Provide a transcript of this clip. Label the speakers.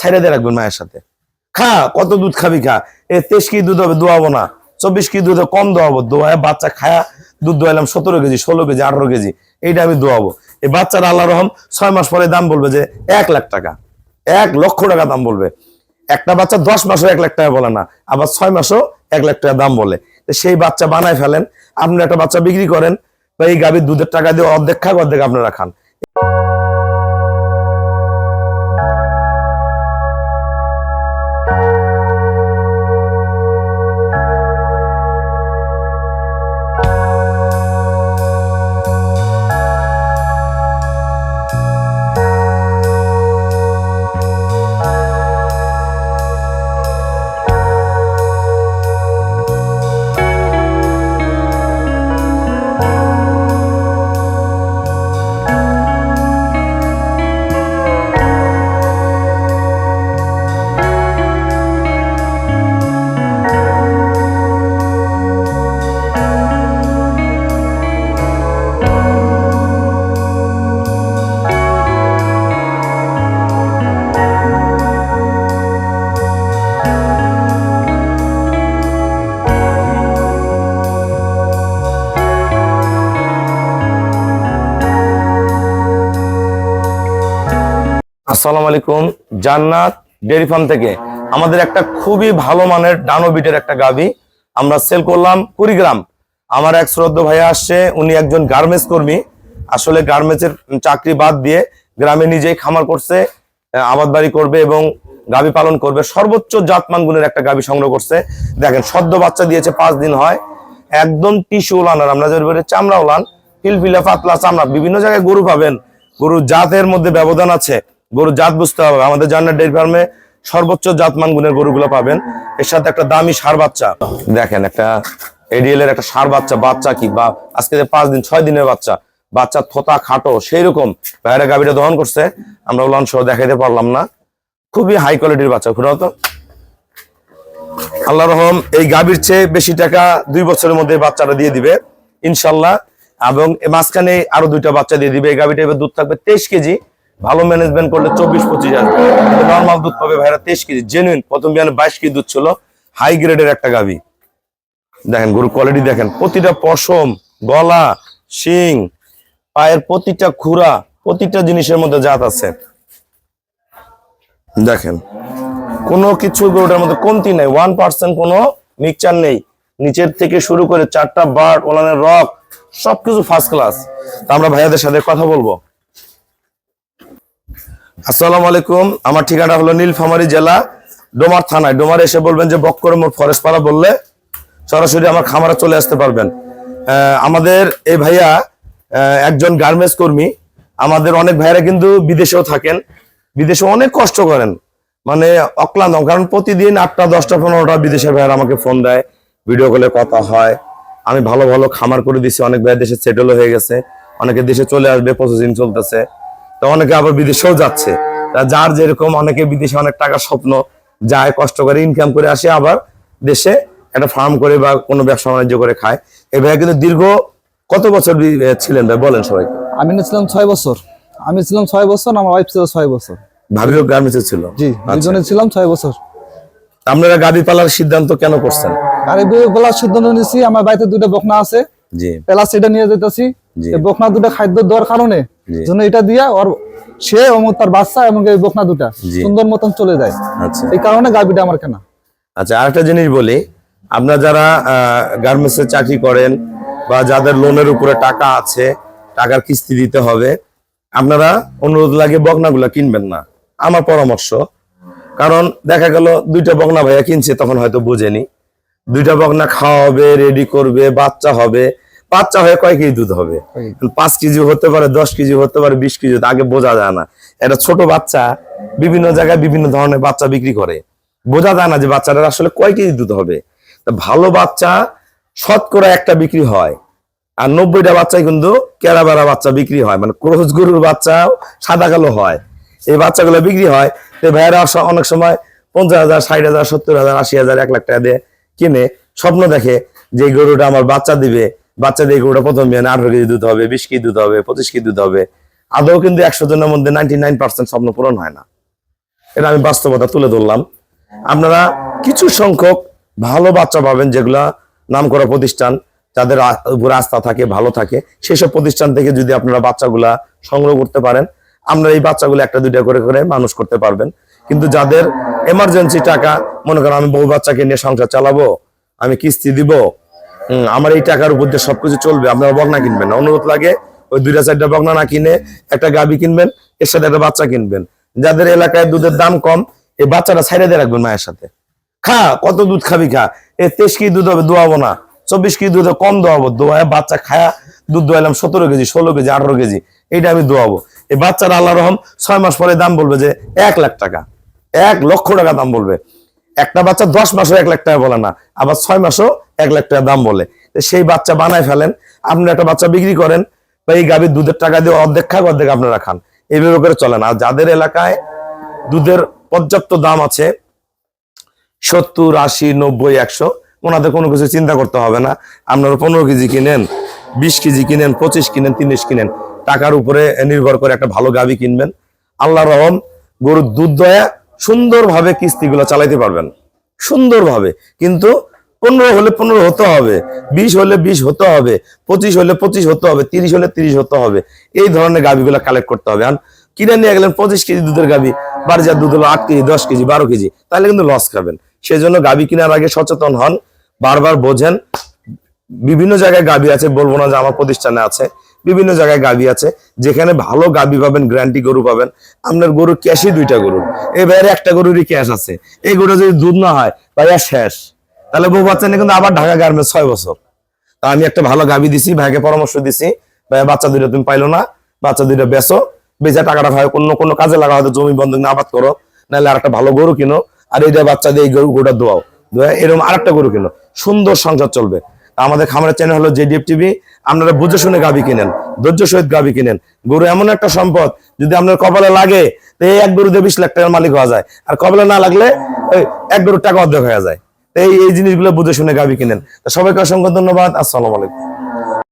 Speaker 1: ছাইড়া দিয়ে রাখবেন মায়ের সাথে। খা, কত দুধ খাবি খা। 23 কেজি দুধ হবে, দোয়াবো না। 24 কেজি দুধ কম দোয়াবো, দোয়ায় বাচ্চা খায়া দুধ দোয়াইলাম 17 কেজি, 16 কেজি, 18 কেজি, এইটা আমি দোয়াবো। এই বাচ্চার আল্লাহ রহম 6 মাস পরে দাম বলবে যে 1 লাখ টাকা, 1 লক্ষ টাকা দাম বলবে। একটা বাচ্চা 10 মাসও 1 লাখ টাকা বলে না, আবার 6 মাসও 1 লাখ টাকা দাম বলে। সেই বাচ্চা বানায় ফেলেন, আপনি একটা বাচ্চা বিক্রি করেন, বা এই গাভীর দুধের টাকা দিয়ে অর্ধেক খাক, অর্ধেক আপনারা খান। আসসালামু আলাইকুম, জান্নাত ডেয়ারি ফার্ম থেকে আমাদের একটা খুবই ভালো মানের ডানো বিটের একটা গাভী আমরা সেল করলাম কুড়িগ্রাম। আমার এক শ্রদ্ধেয় ভাইয়া আসছে, উনি একজন গার্মেন্টস কর্মী। আসলে গার্মেন্টসের চাকরি বাদ দিয়ে গ্রামে নিজেই খামার করছে, আবাদ বাড়ি করবে এবং গাভী পালন করবে। সর্বোচ্চ জাতমান গুণের একটা গাভী সংগ্রহ করছে। দেখেন, সদ্য বাচ্চা দিয়েছে, 5 দিন হয়। একদম টিস্যু উলান, আমরা যে চামড়া উলান, ফিলফিলা পাতলা চামড়া। বিভিন্ন জায়গায় গরু পাবেন, গরুর জাতের মধ্যে ব্যবধান আছে, গরুর জাত বুঝতে হবে। আমাদের জান্নাত ডেয়ারি ফার্মে সর্বোচ্চ জাতমান গুণের গরুগুলো পাবেন। এর সাথে একটা দামি ষাঁড় বাচ্চা, দেখেন একটা এডিএল এর একটা ষাঁড় বাচ্চা। বাচ্চা কি বা আজকে 5 দিন 6 দিনের বাচ্চা, বাচ্চা থোতা খাটো সেই রকম বাইরে গাভীটা দহন করছে। আমরা উলান সহ দেখাইতে পারলাম না, খুবই হাই কোয়ালিটির বাচ্চা। ঘুরাও তো। আল্লাহ রহম এই গাভীর চেয়ে বেশি টাকা 2 বছরের মধ্যে বাচ্চাটা দিয়ে দিবে ইনশাল্লাহ, এবং মাঝখানে আরো 2টা বাচ্চা দিয়ে দিবে। এই গাভীটা এবার দুধ থাকবে 23 কেজি, ভালো ম্যানেজমেন্ট করলে 24-25 আসবে। নর্মাল দুধ পাবে ভাইরা 23 কেজি, জেনুইন। প্রথম বিয়ানে 22 কেজি দুধ ছিল, হাই গ্রেডের একটা গাভী। দেখেন গরুর কোয়ালিটি দেখেন, প্রতিটা পশম, গলা, শিং, পায়ের প্রতিটা খুরা, প্রতিটা জিনিসের মধ্যে জাত আছে। দেখেন কোনো কিছু গরুটার মধ্যে কমতি নাই, 1% কোনো মিক্সচার নেই। নিচের থেকে শুরু করে 4টা বাট, ওলানের রক, সবকিছু ফার্স্ট ক্লাস। আমরা ভাইয়াদের সাথে কথা বলবো। আসসালামু আলাইকুম, আমার ঠিকানা হলো নীলফামারী জেলা, ডোমার থানায়। ডোমারে এসে বলবেন যে বক্কর মোড় ফরেস্ট পাড়া বললে সরাসরি আমার খামারে চলে আসতে পারবেন। আমাদের এই ভাইয়া একজন গার্মেন্টস কর্মী। আমাদের অনেক ভাইয়ারা কিন্তু বিদেশেও থাকেন, বিদেশে অনেক কষ্ট করেন, মানে অক্লান্ত। কারণ প্রতিদিন 8টা 10টা 15টা বিদেশের ভাইয়ারা আমাকে ফোন দেয়, ভিডিও কলে কথা হয়। আমি ভালো ভালো খামার করে দিচ্ছি, অনেক ভাইয়া দেশে সেটেলও হয়ে গেছে, অনেকে দেশে চলে আসবে, প্রসেসিং চলতেছে। তো অনেকে আবার বিদেশেও যাচ্ছে, যার যেরকম। অনেকে বিদেশে অনেক টাকার স্বপ্ন, যায় কষ্ট করে ইনকাম করে আসে, আবার দেশে একটা ফার্ম করে বা কোনো ব্যবসা বাণিজ্য করে খায়। এই ভাইয়া কিন্তু দীর্ঘ কত বছর ছিলেন ভাই, বলেন সবাইকে।
Speaker 2: আমি ছিলাম 6 বছর। আমি ছিলাম 6 বছর, আমার ওয়াইফ ছিল 6 বছর।
Speaker 1: ভাবিও গার্মেন্টসে ছিল?
Speaker 2: জি, দুজনে ছিলাম 6 বছর।
Speaker 1: আপনারা গাভী পালার সিদ্ধান্ত কেন করছেন?
Speaker 2: গাভী পালার সিদ্ধান্ত নিয়েছি, আমার বাড়িতে 2টা বকনা আছে। জি, প্লাস এটা নিয়ে যেতেছি। এই বকনা 2টা খাদ্য দেওয়ার কারণে জন্য এটা দিয়া ওর সে এবং তার বাচ্চা এবং এই বকনা 2টা সুন্দর মতন চলে যায়। আচ্ছা, এই কারণে গাভীটা আমার কেনা।
Speaker 1: আচ্ছা, আরেকটা জিনিস বলি, আপনারা যারা গার্মেন্টসে চাকরি করেন বা যাদের লোনের উপরে টাকা আছে, টাকার কিস্তি দিতে হবে, আপনারা অনুরোধ লাগে বকনাগুলা কিনবেন না, আমার পরামর্শ। কারণ দেখা গেল 2টা বকনা ভাইয়া কিনছে, তখন হয়তো বোঝেনি। 2টা বকনা খাওয়াবে, রেডি করবে, বাচ্চা হবে। বাচ্চা হয়ে কয় কেজি দুধ হবে? 5 কেজি হতে পারে, 10 কেজি হতে পারে, 20 কেজি, আগে বোঝা যায় না। এটা ছোট বাচ্চা বিভিন্ন জায়গায় বিভিন্ন ধরনের বাচ্চা বিক্রি করে, বোঝা যায় না যে বাচ্চাটার আসলে কয় কেজি দুধ হবে। ভালো বাচ্চা শতকরা একটা বিক্রি হয়, আর 90টা বাচ্চাই কিন্তু কেরাবেরা বাচ্চা বিক্রি হয়, মানে ক্রস গরুর বাচ্চা সাদা কালো হয়। এই বাচ্চাগুলো বিক্রি হয়। তো ভাইয়েরা অনেক সময় 50,000, 60,000, 70,000, 80,000, 1 লাখ টাকা দিয়ে কিনে স্বপ্ন দেখে যে এই গরুটা আমার বাচ্চা দিবে, বাচ্চা দিয়ে গরুটা প্রথম বিয়ানে 18 কেজি দুধ হবে, 20 কেজি দুধ হবে, 25 কেজি দুধ হবে। আদৌ কিন্তু 100 জনের মধ্যে 99% স্বপ্ন পূরণ হয় না। এটা আমি বাস্তবতা তুলে ধরলাম। আপনারা কিছু সংখ্যক ভালো বাচ্চা পাবেন, যেগুলা নামকরা প্রতিষ্ঠান, যাদের উপরে আস্থা থাকে, ভালো থাকে, সেসব প্রতিষ্ঠান থেকে যদি আপনারা বাচ্চাগুলা সংগ্রহ করতে পারেন, আপনারা এই বাচ্চাগুলো একটা দুইটা করে করে মানুষ করতে পারবেন। কিন্তু যাদের এমার্জেন্সি টাকা, মনে করেন আমি বহু বাচ্চাকে নিয়ে সংসার চালাবো, আমি কিস্তি দিব, আমার এই টাকার উপর দিয়ে সবকিছু চলবে, আপনারা বকনা কিনবেন না। অনুরোধ লাগে ওই 2-4টা বকনা না কিনে একটা গাভী কিনবেন, এর সাথে একটা বাচ্চা কিনবেন। যাদের এলাকায় দুধের দাম কম, এই বাচ্চাটা ছাইড়ে দিয়ে রাখবেন মায়ের সাথে। খা, কত দুধ খাবি খা, 23 কেজি দুধ হবে, দোয়াবো না। 24 কেজি দুধ কম দোয়াবো, দোয়ায় বাচ্চা খায়া দুধ দোয়াইলাম 17 কেজি, 16 কেজি, 18 কেজি, এইটা আমি দোয়াবো। এই বাচ্চারা আল্লাহ রহম 6 মাস পরে দাম বলবে যে 1 লাখ টাকা, 1 লক্ষ টাকা দাম বলবে। একটা বাচ্চা 10 মাসও 1 লাখ টাকা বলে না, আবার 6 মাসও 1 লাখ টাকা দাম বলে। সেই বাচ্চা বানায় ফেলেন, আপনি একটা বাচ্চা বিক্রি করেন, বা এই গাভীর দুধের টাকা দিয়ে অর্ধেক খাক, অর্ধেক আপনারা খান, এইভাবে করে চলেন। আর যাদের এলাকায় দুধের পর্যাপ্ত দাম আছে, 70, 80, 90, 100, ওনাদের কোনো কিছু চিন্তা করতে হবে না। আপনারা 15 কেজি কিনেন, 20 কেজি কিনেন, 25 কিনেন, 30 কিনেন, টাকার উপরে নির্ভর করে একটা ভালো গাভী কিনবেন। আল্লাহ রহম গরুর দুধ দয়া সুন্দরভাবে কিস্তিগুলো চালাইতে পারবেন, সুন্দরভাবে। কিন্তু 15 হলে 15 হতে হবে, 20 হলে 20 হতে হবে, 25 হলে 25 হতে হবে, 30 হলে 30 হতে হবে। এই ধরনের গাভীগুলো কালেক্ট করতে হবে। আর কিনে নিয়ে গেলেন 25 কেজি দুধের গাভী, বাড়ি যার দুধ হলো 8 কেজি, 10 কেজি, 12 কেজি, তাহলে কিন্তু লস খাবেন। সেজন্য গাভী কেনার আগে সচেতন হন, বারবার বোঝেন। বিভিন্ন জায়গায় গাভী আছে, বলবো না যে আমার প্রতিষ্ঠানে আছে, বিভিন্ন জায়গায় গাভী আছে, যেখানে ভালো গাভী পাবেন, গ্যারান্টি গরু পাবেন। আপনার গরুর ক্যাশই 2টা গরুর, এবারে একটা গরুরই ক্যাশ আছে, এই গরুটা যদি দুধ না হয় ভাইয়া শেষ, তাহলে বউ বাচ্চা নিয়ে কিন্তু আবার ঢাকা গার্মেন্টস 6 বছর। তা আমি একটা ভালো গাভী দিছি, ভাইকে পরামর্শ দিছি, ভাইয়া বাচ্চা 2টা তুমি পাইলো না, বাচ্চা 2টা বেচো, বেচা টাকাটা ভাই অন্য কাজে লাগা, হয়তো জমি বন্ধক না আবাদ করো, নাহলে আর একটা ভালো গরু কিনো, আর এইটা বাচ্চা দিয়ে এই গরুটা দোয়াও, এরকম আরেকটা গরু কিনো, সুন্দর সংসার চলবে। আমাদের খামারের চ্যানেল হলো জেডিএফ টিভি। আপনারা বুঝে শুনে গাভী কিনেন, ধৈর্য সহিত গাভী কিনেন। গরু এমন একটা সম্পদ, যদি আপনার কপালে লাগে তো এই এক গরু দিয়ে 20 লাখ টাকার মালিক হওয়া যায়, আর কপালে না লাগলে ওই এক গরুর টাকা অর্ধেক হয়ে যায়। এই জিনিসগুলো বুঝে শুনে গাভী কিনেন। সবাইকে অসংখ্য ধন্যবাদ। আসসালামু আলাইকুম।